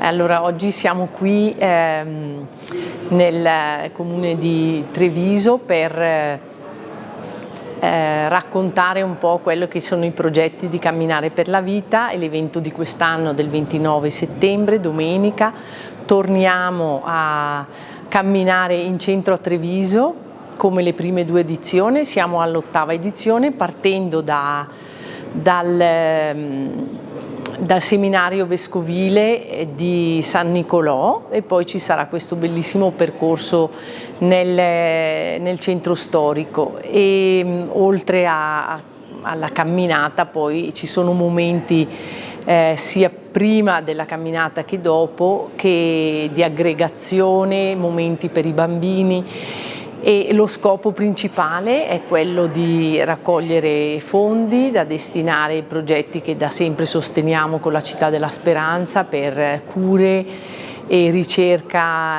Allora, oggi siamo qui nel comune di Treviso per raccontare un po' quello che sono i progetti di Camminare per la Vita e l'evento di quest'anno del 29 settembre, domenica. Torniamo a camminare in centro a Treviso come le prime due edizioni, siamo all'8ª edizione partendo dal seminario vescovile di San Nicolò e poi ci sarà questo bellissimo percorso nel centro storico e oltre alla camminata poi ci sono momenti sia prima della camminata che dopo, che di aggregazione, momenti per i bambini. E lo scopo principale è quello di raccogliere fondi da destinare ai progetti che da sempre sosteniamo con la Città della Speranza per cure e ricerca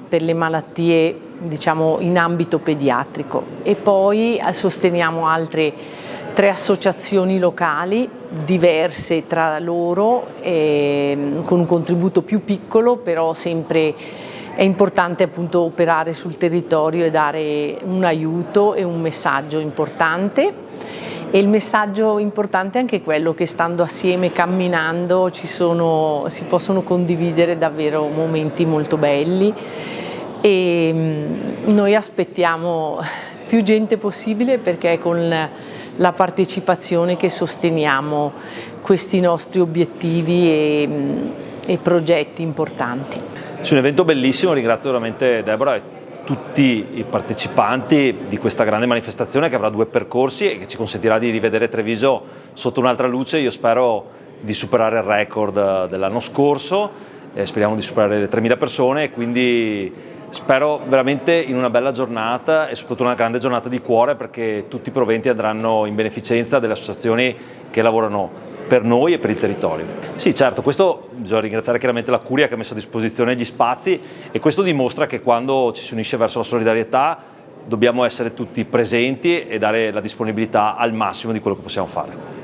per le malattie, diciamo, in ambito pediatrico. E poi sosteniamo altre 3 associazioni locali diverse tra loro con un contributo più piccolo, però sempre è importante appunto operare sul territorio e dare un aiuto e un messaggio importante. E il messaggio importante è anche quello che stando assieme, camminando, si possono condividere davvero momenti molto belli e noi aspettiamo più gente possibile perché è con la partecipazione che sosteniamo questi nostri obiettivi e progetti importanti. C'è un evento bellissimo, ringrazio veramente Deborah e tutti i partecipanti di questa grande manifestazione che avrà 2 percorsi e che ci consentirà di rivedere Treviso sotto un'altra luce. Io spero di superare il record dell'anno scorso, speriamo di superare le 3.000 persone e quindi spero veramente in una bella giornata e soprattutto una grande giornata di cuore, perché tutti i proventi andranno in beneficenza delle associazioni che lavorano per noi e per il territorio. Sì, certo, questo bisogna ringraziare chiaramente la Curia che ha messo a disposizione gli spazi e questo dimostra che quando ci si unisce verso la solidarietà dobbiamo essere tutti presenti e dare la disponibilità al massimo di quello che possiamo fare.